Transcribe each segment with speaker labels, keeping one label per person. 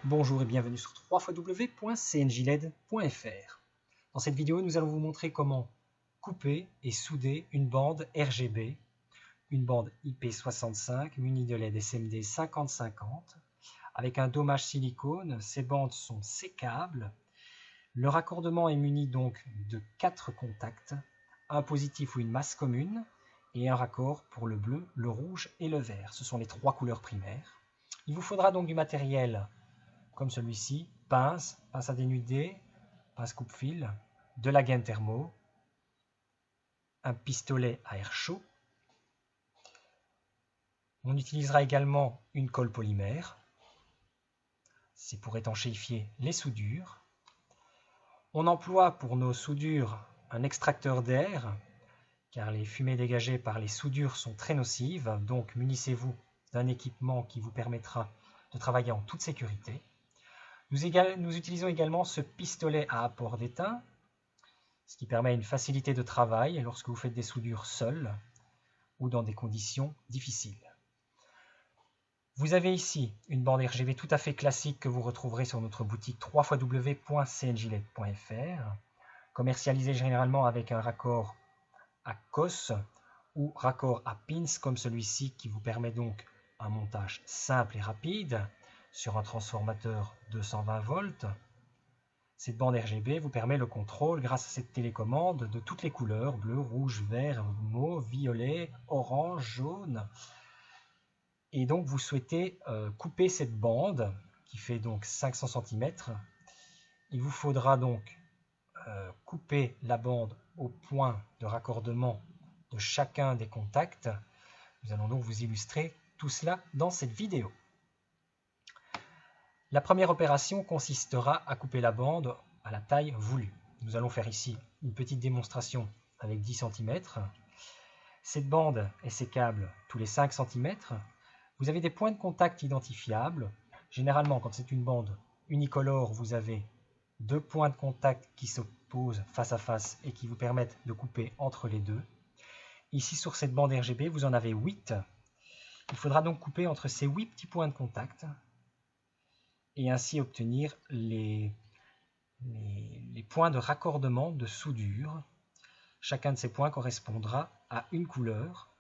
Speaker 1: Bonjour et bienvenue sur www.cnjled.fr. Dans cette vidéo, nous allons vous montrer comment couper et souder une bande RGB, une bande IP65 munie de LED SMD 5050 avec un dommage silicone. Ces bandes sont sécables. Le raccordement est muni donc de 4 contacts, un positif ou une masse commune et un raccord pour le bleu, le rouge et le vert. Ce sont les 3 couleurs primaires. Il vous faudra donc du matériel comme celui-ci, pince à dénuder, pince coupe-fil, de la gaine thermo, un pistolet à air chaud. On utilisera également une colle polymère, c'est pour étanchéifier les soudures. On emploie pour nos soudures un extracteur d'air, car les fumées dégagées par les soudures sont très nocives, donc munissez-vous d'un équipement qui vous permettra de travailler en toute sécurité. Nous utilisons également ce pistolet à apport d'étain, ce qui permet une facilité de travail lorsque vous faites des soudures seules ou dans des conditions difficiles. Vous avez ici une bande RGB tout à fait classique que vous retrouverez sur notre boutique www.cnjled.fr, commercialisée généralement avec un raccord à COS ou raccord à pins comme celui-ci qui vous permet donc un montage simple et rapide sur un transformateur 220 volts. Cette bande RGB vous permet le contrôle grâce à cette télécommande de toutes les couleurs, bleu, rouge, vert, mauve, violet, orange, jaune. Et donc vous souhaitez couper cette bande qui fait donc 500 cm. Il vous faudra donc couper la bande au point de raccordement de chacun des contacts. Nous allons donc vous illustrer tout cela dans cette vidéo. La première opération consistera à couper la bande à la taille voulue. Nous allons faire ici une petite démonstration avec 10 cm. Cette bande est sécable tous les 5 cm. Vous avez des points de contact identifiables. Généralement, quand c'est une bande unicolore, vous avez 2 points de contact qui s'opposent face à face et qui vous permettent de couper entre les deux. Ici, sur cette bande RGB, vous en avez 8. Il faudra donc couper entre ces 8 petits points de contact et ainsi obtenir les points de raccordement de soudure. Chacun de ces points correspondra à une couleur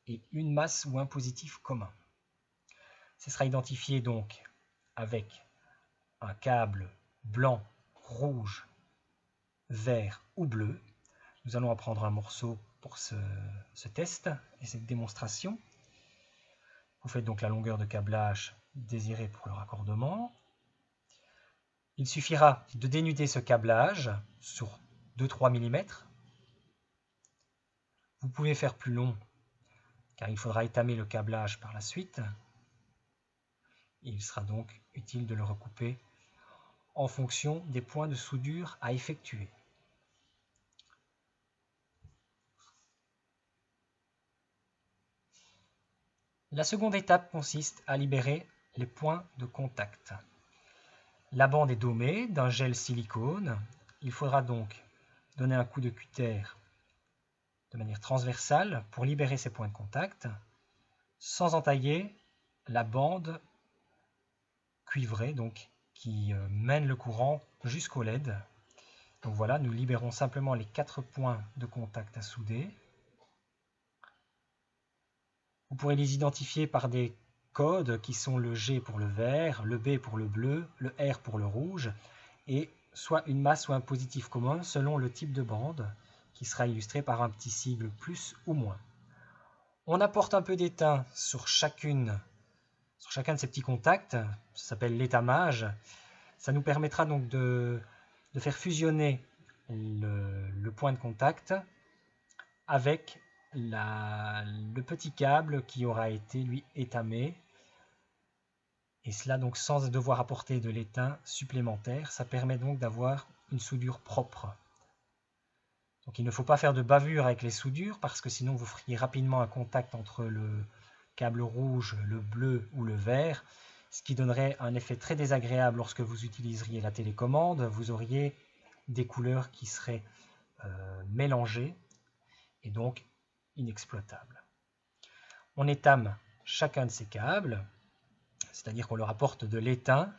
Speaker 1: et une masse ou un positif commun. Ce sera identifié donc avec un câble blanc, rouge, vert ou bleu. Nous allons en prendre un morceau pour ce test et cette démonstration. Vous faites donc la longueur de câblage désirée pour le raccordement. Il suffira de dénuder ce câblage sur 2-3 mm. Vous pouvez faire plus long car il faudra étamer le câblage par la suite. Et il sera donc utile de le recouper en fonction des points de soudure à effectuer. La seconde étape consiste à libérer les points de contact. La bande est domée d'un gel silicone. Il faudra donc donner un coup de cutter de manière transversale pour libérer ces points de contact, sans entailler la bande cuivrée donc, qui mène le courant jusqu'au LED. Donc voilà, nous libérons simplement les 4 points de contact à souder. Vous pourrez les identifier par des codes qui sont le G pour le vert, le B pour le bleu, le R pour le rouge, et soit une masse ou un positif commun selon le type de bande, qui sera illustré par un petit sigle plus ou moins. On apporte un peu d'étain sur chacun de ces petits contacts, ça s'appelle l'étamage. Ça nous permettra donc de faire fusionner le point de contact avec le petit câble qui aura été lui étamé, et cela donc sans devoir apporter de l'étain supplémentaire. Ça permet donc d'avoir une soudure propre. Donc il ne faut pas faire de bavure avec les soudures parce que sinon vous feriez rapidement un contact entre le câble rouge, le bleu ou le vert, ce qui donnerait un effet très désagréable lorsque vous utiliseriez la télécommande. Vous auriez des couleurs qui seraient mélangées et donc inexploitable. On étame chacun de ces câbles, c'est-à-dire qu'on leur apporte de l'étain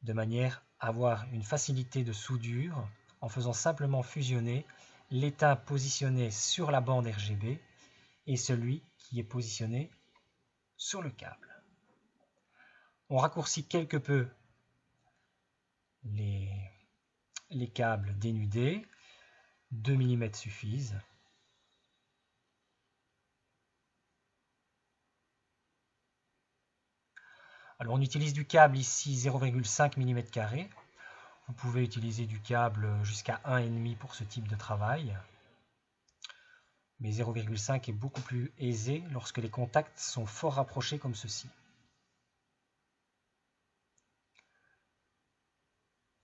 Speaker 1: de manière à avoir une facilité de soudure en faisant simplement fusionner l'étain positionné sur la bande RGB et celui qui est positionné sur le câble. On raccourcit quelque peu les câbles dénudés, 2 mm suffisent. Alors on utilise du câble ici 0,5 mm². Vous pouvez utiliser du câble jusqu'à 1,5 pour ce type de travail. Mais 0,5 est beaucoup plus aisé lorsque les contacts sont fort rapprochés comme ceci.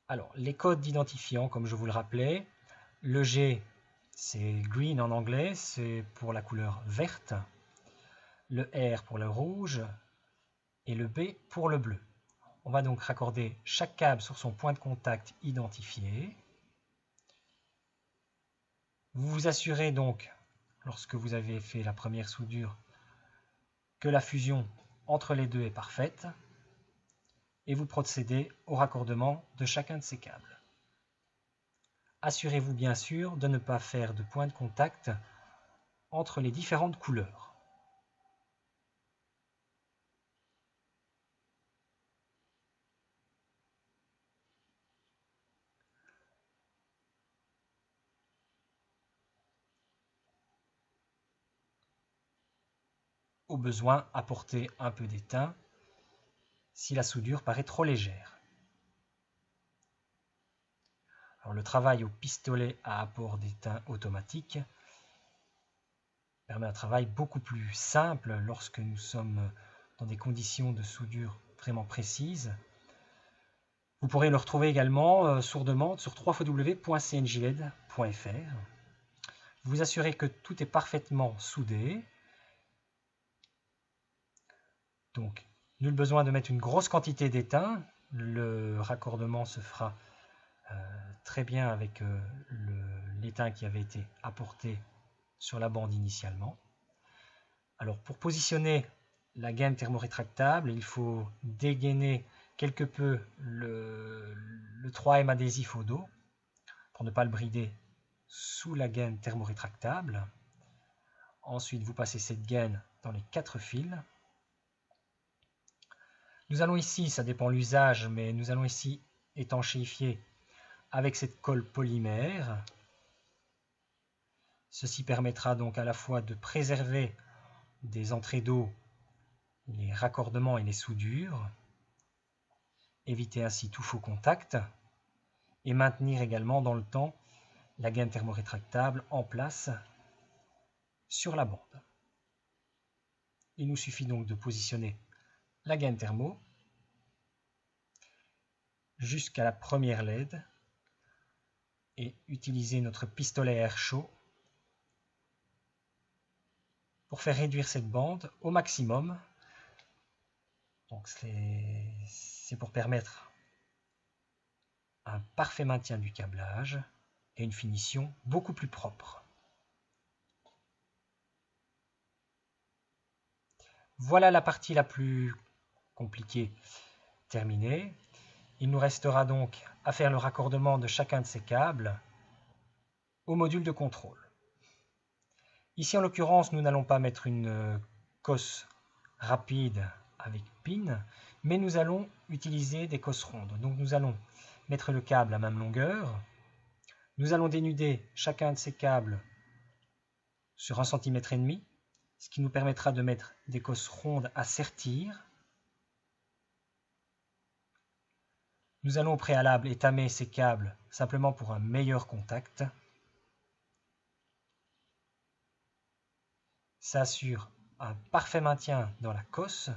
Speaker 1: Alors, les codes d'identifiant, comme je vous le rappelais, le G, c'est green en anglais, c'est pour la couleur verte, le R pour le rouge et le B pour le bleu. On va donc raccorder chaque câble sur son point de contact identifié. Vous vous assurez donc, lorsque vous avez fait la première soudure, que la fusion entre les deux est parfaite et vous procédez au raccordement de chacun de ces câbles. Assurez-vous bien sûr de ne pas faire de point de contact entre les différentes couleurs. Au besoin, apportez un peu d'étain si la soudure paraît trop légère. Alors, le travail au pistolet à apport d'étain automatique permet un travail beaucoup plus simple lorsque nous sommes dans des conditions de soudure vraiment précises. Vous pourrez le retrouver également sur demande sur www.cnjled.fr. Vous assurez que tout est parfaitement soudé. Donc, nul besoin de mettre une grosse quantité d'étain. Le raccordement se fera très bien avec l'étain qui avait été apporté sur la bande initialement. Alors, pour positionner la gaine thermorétractable, il faut dégainer quelque peu le 3M adhésif au dos pour ne pas le brider sous la gaine thermorétractable. Ensuite, vous passez cette gaine dans les 4 fils. Nous allons ici, ça dépend de l'usage, mais nous allons ici étanchéifier avec cette colle polymère. Ceci permettra donc à la fois de préserver des entrées d'eau, les raccordements et les soudures, éviter ainsi tout faux contact et maintenir également dans le temps la gaine thermorétractable en place sur la bande. Il nous suffit donc de positionner la gaine thermo jusqu'à la première LED et utiliser notre pistolet à air chaud pour faire réduire cette bande au maximum. Donc c'est pour permettre un parfait maintien du câblage et une finition beaucoup plus propre. Voilà la partie la plus compliquée terminée. Il nous restera donc à faire le raccordement de chacun de ces câbles au module de contrôle. Ici, en l'occurrence, nous n'allons pas mettre une cosse rapide avec pin, mais nous allons utiliser des cosses rondes. Donc nous allons mettre le câble à même longueur. Nous allons dénuder chacun de ces câbles sur 1,5 cm, ce qui nous permettra de mettre des cosses rondes à sertir. Nous allons au préalable étamer ces câbles simplement pour un meilleur contact. Ça assure un parfait maintien dans la cosse.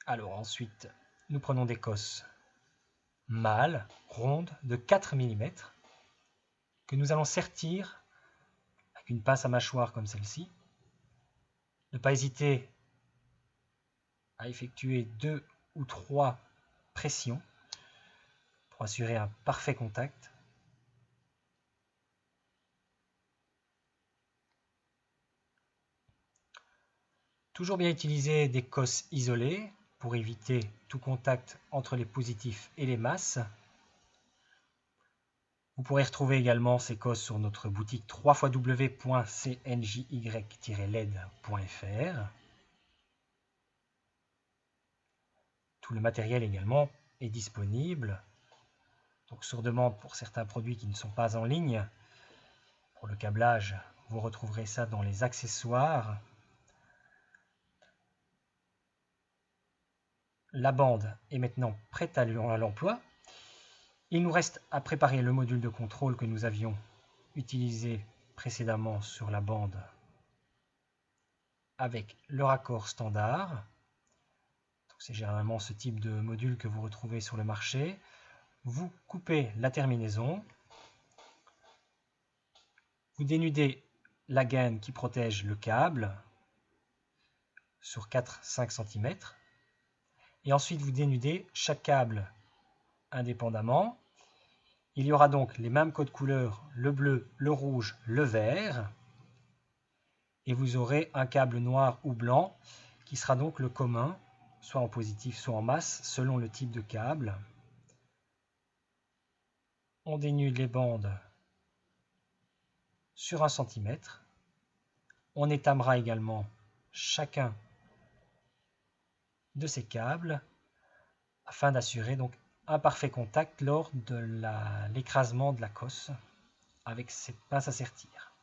Speaker 1: Alors ensuite, nous prenons des cosses mâle, ronde, de 4 mm, que nous allons sertir avec une pince à mâchoire comme celle-ci. Ne pas hésiter à effectuer 2 ou 3 pressions pour assurer un parfait contact. Toujours bien utiliser des cosses isolées pour éviter tout contact entre les positifs et les masses. Vous pourrez retrouver également ces cosses sur notre boutique www.cnjy-led.fr. Tout le matériel également est disponible, donc sur demande pour certains produits qui ne sont pas en ligne. Pour le câblage, vous retrouverez ça dans les accessoires. La bande est maintenant prête à l'emploi. Il nous reste à préparer le module de contrôle que nous avions utilisé précédemment sur la bande avec le raccord standard. C'est généralement ce type de module que vous retrouvez sur le marché. Vous coupez la terminaison. Vous dénudez la gaine qui protège le câble sur 4-5 cm. Et ensuite, vous dénudez chaque câble indépendamment. Il y aura donc les mêmes codes couleurs, le bleu, le rouge, le vert. Et vous aurez un câble noir ou blanc qui sera donc le commun, soit en positif, soit en masse, selon le type de câble. On dénude les bandes sur 1 cm. On étamera également chacun de ces câbles afin d'assurer donc un parfait contact lors de l'écrasement de la cosse avec cette pince à sertir.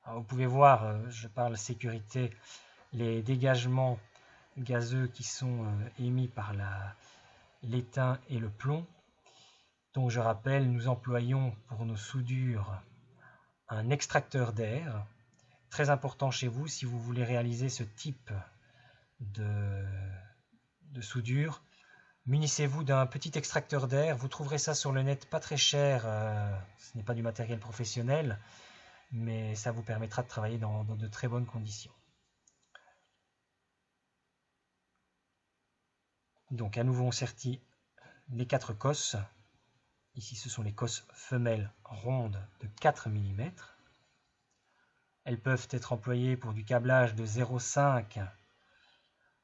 Speaker 1: Alors vous pouvez voir, je parle sécurité, les dégagements gazeux qui sont émis par l'étain et le plomb. Donc je rappelle, nous employons pour nos soudures un extracteur d'air. Très important chez vous si vous voulez réaliser ce type de soudure. Munissez-vous d'un petit extracteur d'air. Vous trouverez ça sur le net, pas très cher. Ce n'est pas du matériel professionnel, mais ça vous permettra de travailler dans de très bonnes conditions. Donc à nouveau on sertit les 4 cosses. Ici ce sont les cosses femelles rondes de 4 mm. Elles peuvent être employées pour du câblage de 0,5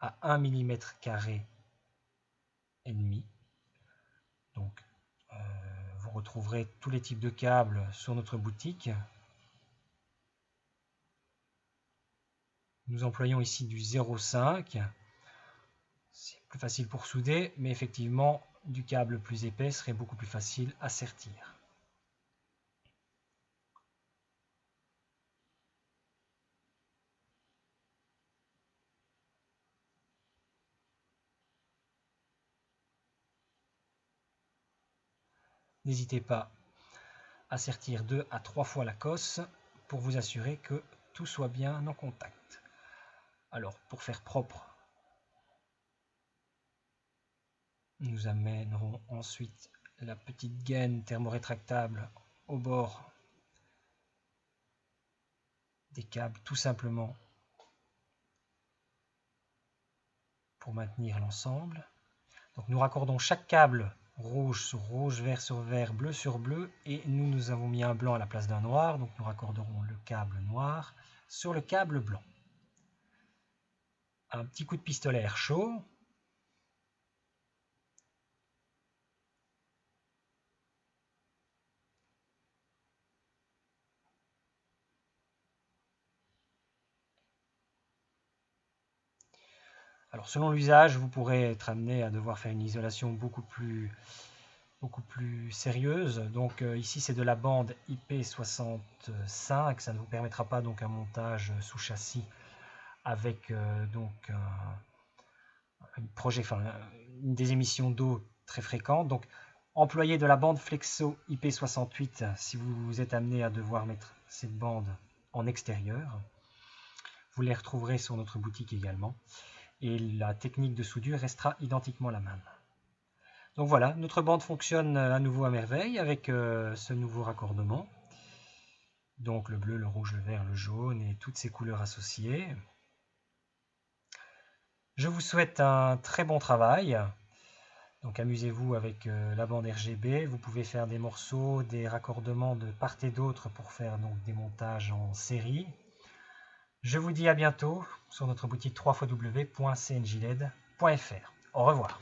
Speaker 1: à 1 mm carré et demi. Donc vous retrouverez tous les types de câbles sur notre boutique. Nous employons ici du 0,5. C'est plus facile pour souder, mais effectivement, du câble plus épais serait beaucoup plus facile à sertir. N'hésitez pas à sertir 2 à 3 fois la cosse pour vous assurer que tout soit bien en contact. Alors, pour faire propre, nous amènerons ensuite la petite gaine thermorétractable au bord des câbles, tout simplement pour maintenir l'ensemble. Donc nous raccordons chaque câble rouge sur rouge, vert sur vert, bleu sur bleu, et nous avons mis un blanc à la place d'un noir, donc nous raccorderons le câble noir sur le câble blanc. Un petit coup de pistolet à air chaud. Alors selon l'usage, vous pourrez être amené à devoir faire une isolation beaucoup plus sérieuse. Donc ici c'est de la bande IP65, ça ne vous permettra pas donc un montage sous châssis avec des émissions d'eau très fréquentes. Donc employez de la bande Flexo IP68 si vous êtes amené à devoir mettre cette bande en extérieur. Vous les retrouverez sur notre boutique également. Et la technique de soudure restera identiquement la même. Donc voilà, notre bande fonctionne à nouveau à merveille avec ce nouveau raccordement. Donc le bleu, le rouge, le vert, le jaune et toutes ces couleurs associées. Je vous souhaite un très bon travail. Donc amusez-vous avec la bande RGB. Vous pouvez faire des morceaux, des raccordements de part et d'autre pour faire donc des montages en série. Je vous dis à bientôt sur notre boutique www.cnjled.fr. Au revoir.